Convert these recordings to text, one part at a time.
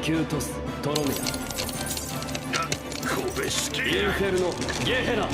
キュートストロミナインフェルノゲヘラ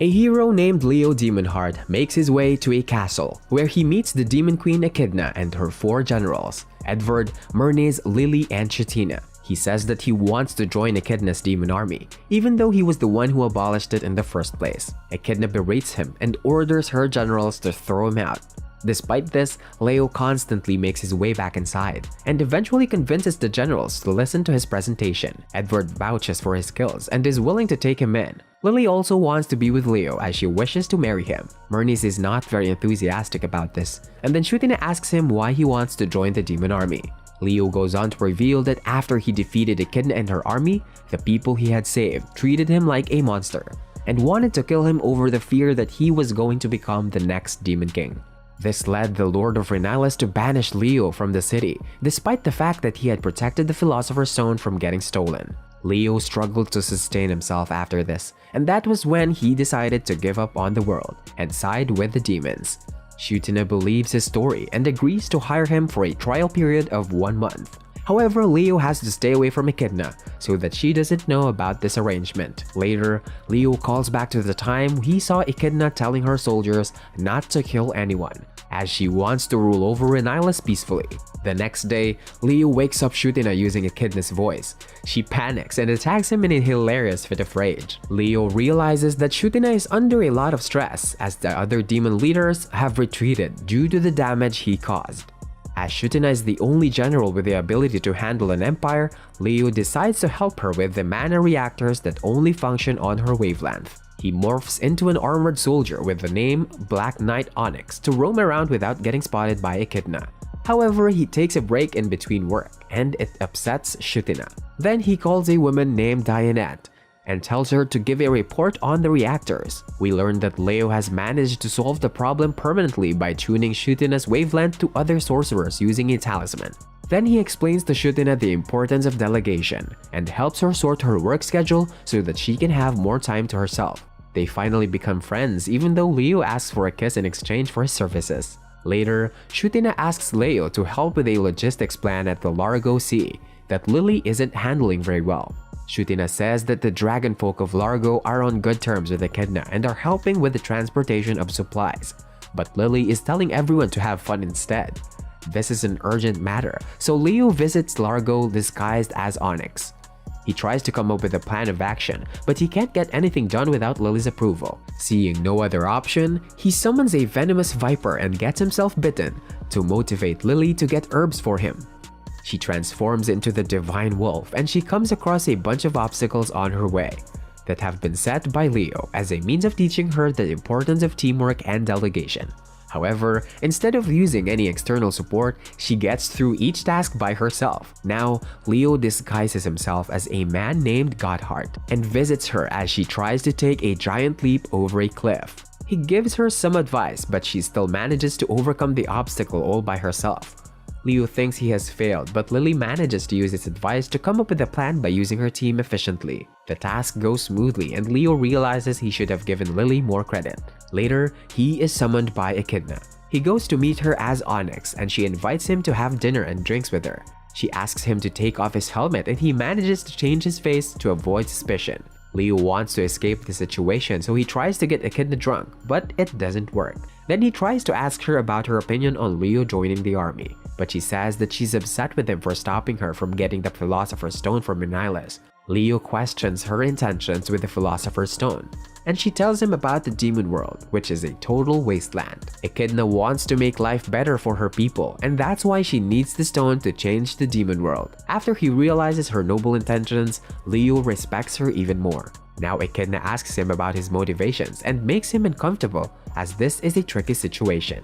A hero named Leo Demonheart makes his way to a castle, where he meets the Demon Queen Echidna and her 4 generals, Edward, Myrnes, Lily, and Chatina. He says that he wants to join Echidna's demon army, even though he was the one who abolished it in the first place. Echidna berates him and orders her generals to throw him out. Despite this, Leo constantly makes his way back inside, and eventually convinces the generals to listen to his presentation. Edward vouches for his skills and is willing to take him in. Lily also wants to be with Leo as she wishes to marry him. Myrnes is not very enthusiastic about this, and then Chatina asks him why he wants to join the demon army. Leo goes on to reveal that after he defeated Echidna and her army, the people he had saved treated him like a monster, and wanted to kill him over the fear that he was going to become the next Demon King. This led the Lord of Rhinylus to banish Leo from the city, despite the fact that he had protected the Philosopher's Stone from getting stolen. Leo struggled to sustain himself after this, and that was when he decided to give up on the world and side with the demons. Chatina believes his story and agrees to hire him for a trial period of 1 month. However, Leo has to stay away from Echidna so that she doesn't know about this arrangement. Later, Leo calls back to the time he saw Echidna telling her soldiers not to kill anyone, as she wants to rule over Rhinylus peacefully. The next day, Leo wakes up Chatina using Echidna's voice. She panics and attacks him in a hilarious fit of rage. Leo realizes that Chatina is under a lot of stress as the other demon leaders have retreated due to the damage he caused. As Chatina is the only general with the ability to handle an empire, Leo decides to help her with the mana reactors that only function on her wavelength. He morphs into an armored soldier with the name Black Knight Onyx to roam around without getting spotted by Echidna. However, he takes a break in between work, and it upsets Chatina. Then he calls a woman named Dianette and tells her to give a report on the reactors. We learn that Leo has managed to solve the problem permanently by tuning Chutina's wavelength to other sorcerers using a talisman. Then he explains to Chatina the importance of delegation and helps her sort her work schedule so that she can have more time to herself. They finally become friends even though Leo asks for a kiss in exchange for his services. Later, Chatina asks Leo to help with a logistics plan at the Largo Sea that Lily isn't handling very well. Chatina says that the dragon folk of Largo are on good terms with Echidna and are helping with the transportation of supplies, but Lily is telling everyone to have fun instead. This is an urgent matter, so Leo visits Largo disguised as Onyx. He tries to come up with a plan of action, but he can't get anything done without Lily's approval. Seeing no other option, he summons a venomous viper and gets himself bitten to motivate Lily to get herbs for him. She transforms into the Divine Wolf and she comes across a bunch of obstacles on her way that have been set by Leo as a means of teaching her the importance of teamwork and delegation. However, instead of using any external support, she gets through each task by herself. Now, Leo disguises himself as a man named Godheart and visits her as she tries to take a giant leap over a cliff. He gives her some advice, but she still manages to overcome the obstacle all by herself. Leo thinks he has failed, but Lily manages to use his advice to come up with a plan by using her team efficiently. The task goes smoothly and Leo realizes he should have given Lily more credit. Later, he is summoned by Echidna. He goes to meet her as Onyx and she invites him to have dinner and drinks with her. She asks him to take off his helmet and he manages to change his face to avoid suspicion. Leo wants to escape the situation, so he tries to get Echidna drunk, but it doesn't work. Then he tries to ask her about her opinion on Leo joining the army, but she says that she's upset with him for stopping her from getting the Philosopher's Stone from Rhinylus. Leo questions her intentions with the Philosopher's Stone, and she tells him about the demon world, which is a total wasteland. Echidna wants to make life better for her people, and that's why she needs the stone to change the demon world. After he realizes her noble intentions, Leo respects her even more. Now Echidna asks him about his motivations and makes him uncomfortable as this is a tricky situation.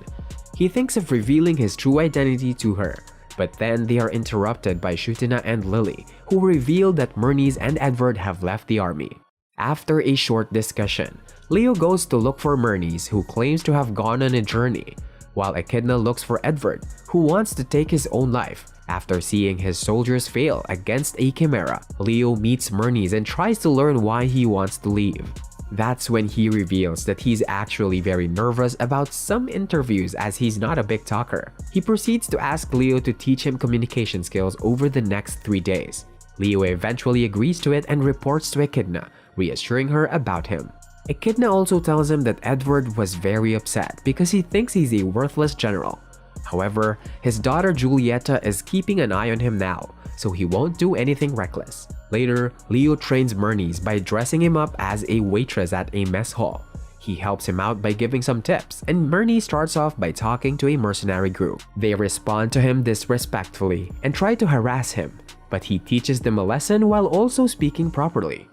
He thinks of revealing his true identity to her, but then they are interrupted by Chatina and Lily, who reveal that Myrnes and Edward have left the army. After a short discussion, Leo goes to look for Myrnes, who claims to have gone on a journey, while Echidna looks for Edward, who wants to take his own life. After seeing his soldiers fail against a chimera, Leo meets Myrnes and tries to learn why he wants to leave. That's when he reveals that he's actually very nervous about some interviews as he's not a big talker. He proceeds to ask Leo to teach him communication skills over the next 3 days. Leo eventually agrees to it and reports to Echidna, reassuring her about him. Echidna also tells him that Edward was very upset because he thinks he's a worthless general. However, his daughter Julieta is keeping an eye on him now, so he won't do anything reckless. Later, Leo trains Myrnies by dressing him up as a waitress at a mess hall. He helps him out by giving some tips, and Myrnie starts off by talking to a mercenary group. They respond to him disrespectfully and try to harass him, but he teaches them a lesson while also speaking properly.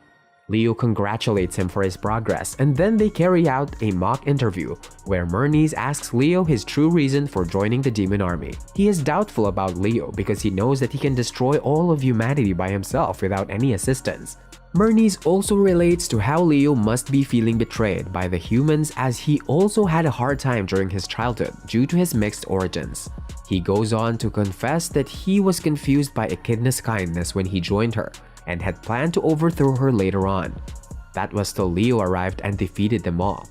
Leo congratulates him for his progress, and then they carry out a mock interview where Myrnies asks Leo his true reason for joining the demon army. He is doubtful about Leo because he knows that he can destroy all of humanity by himself without any assistance. Myrnies also relates to how Leo must be feeling betrayed by the humans as he also had a hard time during his childhood due to his mixed origins. He goes on to confess that he was confused by Echidna's kindness when he joined her, and had planned to overthrow her later on. That was till Leo arrived and defeated them all.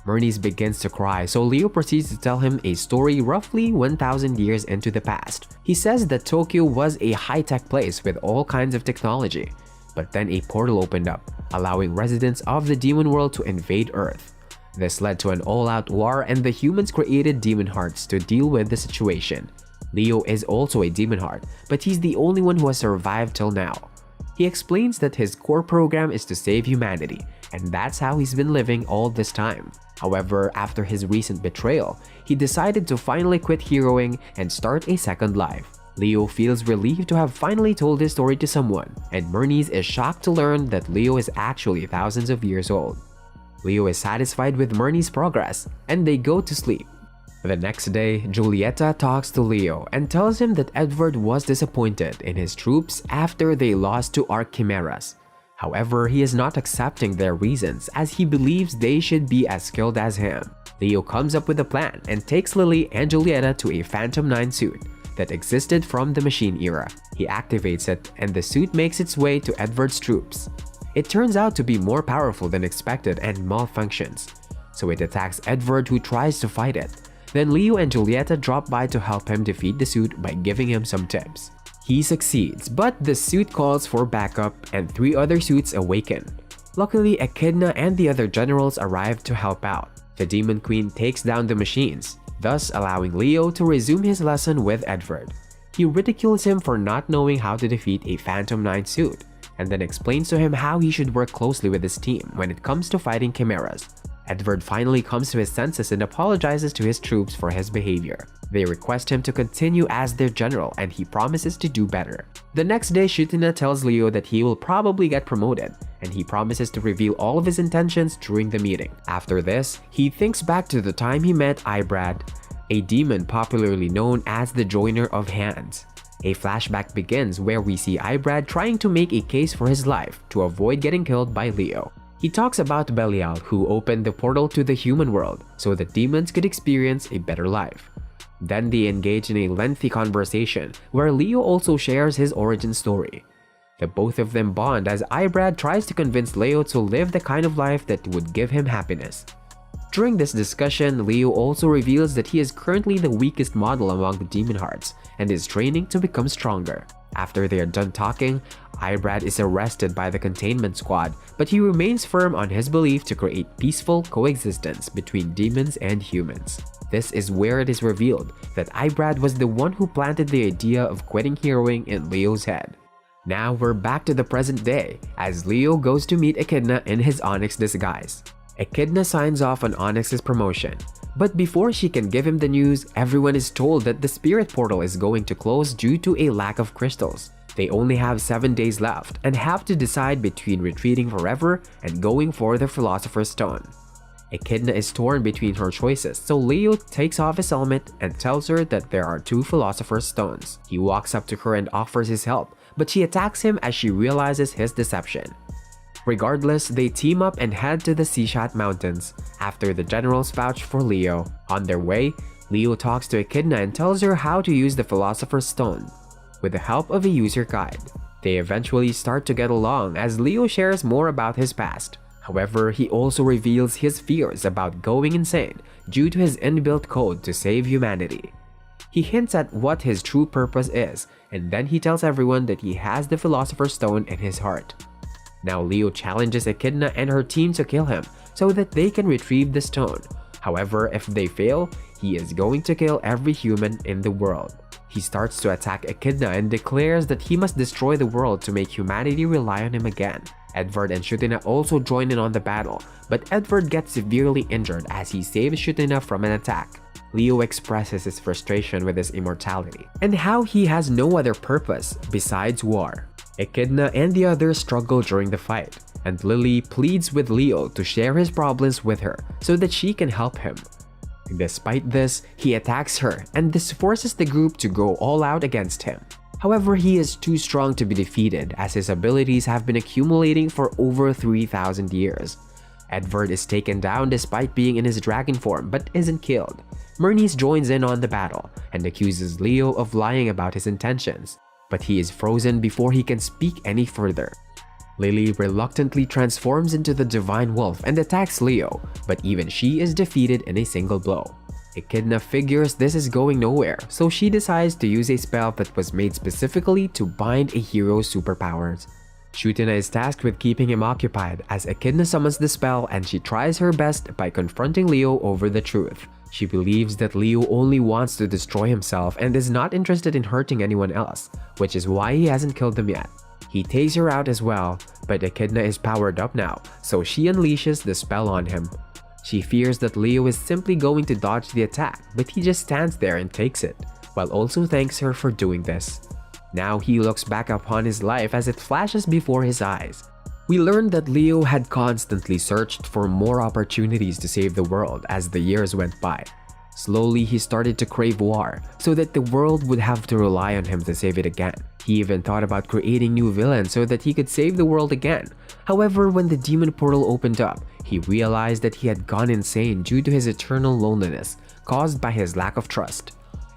Myrnies begins to cry, so Leo proceeds to tell him a story roughly 1,000 years into the past. He says that Tokyo was a high-tech place with all kinds of technology, but then a portal opened up, allowing residents of the demon world to invade Earth. This led to an all-out war, and the humans created demon hearts to deal with the situation. Leo is also a demon heart, but he's the only one who has survived till now. He explains that his core program is to save humanity, and that's how he's been living all this time. However, after his recent betrayal, he decided to finally quit heroing and start a second life. Leo feels relieved to have finally told his story to someone, and Myrnies is shocked to learn that Leo is actually thousands of years old. Leo is satisfied with Myrnies' progress, and they go to sleep. The next day, Julieta talks to Leo and tells him that Edward was disappointed in his troops after they lost to Archimeras. However, he is not accepting their reasons as he believes they should be as skilled as him. Leo comes up with a plan and takes Lily and Julieta to a Phantom 9 suit that existed from the machine era. He activates it and the suit makes its way to Edward's troops. It turns out to be more powerful than expected and malfunctions, so it attacks Edward, who tries to fight it. Then Leo and Julieta drop by to help him defeat the suit by giving him some tips. He succeeds, but the suit calls for backup and 3 other suits awaken. Luckily, Echidna and the other generals arrive to help out. The Demon Queen takes down the machines, thus allowing Leo to resume his lesson with Edward. He ridicules him for not knowing how to defeat a Phantom 9 suit, and then explains to him how he should work closely with his team when it comes to fighting chimeras. Edward finally comes to his senses and apologizes to his troops for his behavior. They request him to continue as their general, and he promises to do better. The next day, Shutina tells Leo that he will probably get promoted, and he promises to reveal all of his intentions during the meeting. After this, he thinks back to the time he met Ibrad, a demon popularly known as the Joiner of Hands. A flashback begins where we see Ibrad trying to make a case for his life to avoid getting killed by Leo. He talks about Belial, who opened the portal to the human world so that demons could experience a better life. Then they engage in a lengthy conversation where Leo also shares his origin story. The both of them bond as Ibrad tries to convince Leo to live the kind of life that would give him happiness. During this discussion, Leo also reveals that he is currently the weakest model among the demon hearts and is training to become stronger. After they are done talking, Ibrad is arrested by the containment squad, but he remains firm on his belief to create peaceful coexistence between demons and humans. This is where it is revealed that Ibrad was the one who planted the idea of quitting heroing in Leo's head. Now we're back to the present day, as Leo goes to meet Echidna in his Onyx disguise. Echidna signs off on Onyx's promotion, but before she can give him the news, everyone is told that the spirit portal is going to close due to a lack of crystals. They only have 7 days left and have to decide between retreating forever and going for the Philosopher's Stone. Echidna is torn between her choices, so Leo takes off his helmet and tells her that there are 2 Philosopher's Stones. He walks up to her and offers his help, but she attacks him as she realizes his deception. Regardless, they team up and head to the Seashot Mountains after the generals vouch for Leo. On their way, Leo talks to Echidna and tells her how to use the Philosopher's Stone with the help of a user guide. They eventually start to get along as Leo shares more about his past. However, he also reveals his fears about going insane due to his inbuilt code to save humanity. He hints at what his true purpose is, and then he tells everyone that he has the Philosopher's Stone in his heart. Now Leo challenges Echidna and her team to kill him so that they can retrieve the stone. However, if they fail, he is going to kill every human in the world. He starts to attack Echidna and declares that he must destroy the world to make humanity rely on him again. Edward and Shutina also join in on the battle, but Edward gets severely injured as he saves Shutina from an attack. Leo expresses his frustration with his immortality and how he has no other purpose besides war. Echidna and the others struggle during the fight, and Lily pleads with Leo to share his problems with her so that she can help him. Despite this, he attacks her, and this forces the group to go all out against him. However, he is too strong to be defeated as his abilities have been accumulating for over 3,000 years. Edward is taken down despite being in his dragon form but isn't killed. Myrnis joins in on the battle and accuses Leo of lying about his intentions, but he is frozen before he can speak any further. Lily reluctantly transforms into the Divine Wolf and attacks Leo, but even she is defeated in a single blow. Echidna figures this is going nowhere, so she decides to use a spell that was made specifically to bind a hero's superpowers. Shutina is tasked with keeping him occupied as Echidna summons the spell, and she tries her best by confronting Leo over the truth. She believes that Leo only wants to destroy himself and is not interested in hurting anyone else, which is why he hasn't killed them yet. He takes her out as well, but Echidna is powered up now, so she unleashes the spell on him. She fears that Leo is simply going to dodge the attack, but he just stands there and takes it, while also thanks her for doing this. Now he looks back upon his life as it flashes before his eyes. We learn that Leo had constantly searched for more opportunities to save the world as the years went by. Slowly, he started to crave war, so that the world would have to rely on him to save it again. He even thought about creating new villains so that he could save the world again. However, when the demon portal opened up, he realized that he had gone insane due to his eternal loneliness, caused by his lack of trust.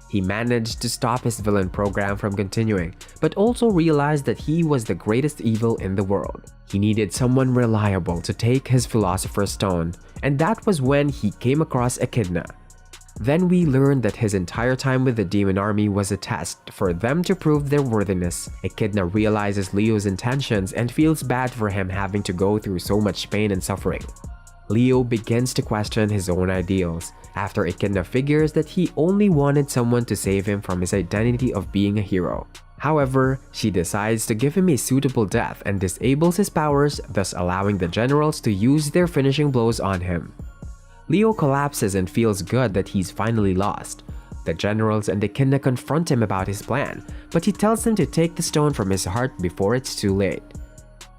He managed to stop his villain program from continuing, but also realized that he was the greatest evil in the world. He needed someone reliable to take his Philosopher's Stone, and that was when he came across Echidna. Then we learned that his entire time with the demon army was a test for them to prove their worthiness. Echidna realizes Leo's intentions and feels bad for him having to go through so much pain and suffering. Leo begins to question his own ideals, after Echidna figures that he only wanted someone to save him from his identity of being a hero. However, she decides to give him a suitable death and disables his powers, thus allowing the generals to use their finishing blows on him. Leo collapses and feels good that he's finally lost. The generals and Echidna confront him about his plan, but he tells them to take the stone from his heart before it's too late.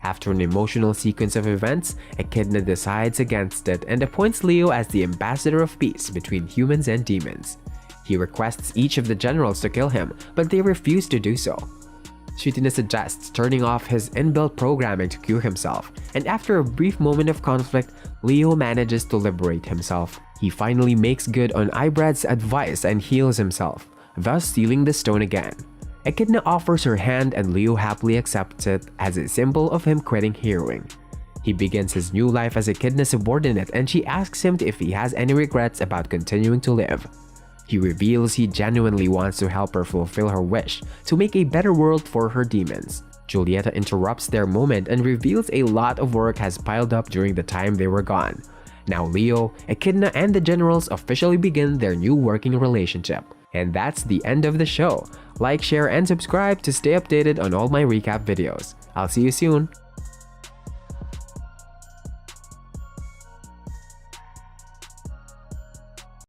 After an emotional sequence of events, Echidna decides against it and appoints Leo as the ambassador of peace between humans and demons. He requests each of the generals to kill him, but they refuse to do so. Shutina suggests turning off his inbuilt programming to cure himself, and after a brief moment of conflict, Leo manages to liberate himself. He finally makes good on Ibrad's advice and heals himself, thus stealing the stone again. Echidna offers her hand and Leo happily accepts it as a symbol of him quitting heroing. He begins his new life as Echidna's subordinate, and she asks him if he has any regrets about continuing to live. He reveals he genuinely wants to help her fulfill her wish to make a better world for her demons. Julieta interrupts their moment and reveals a lot of work has piled up during the time they were gone. Now Leo, Echidna, and the generals officially begin their new working relationship. And that's the end of the show. Like, share, and subscribe to stay updated on all my recap videos. I'll see you soon.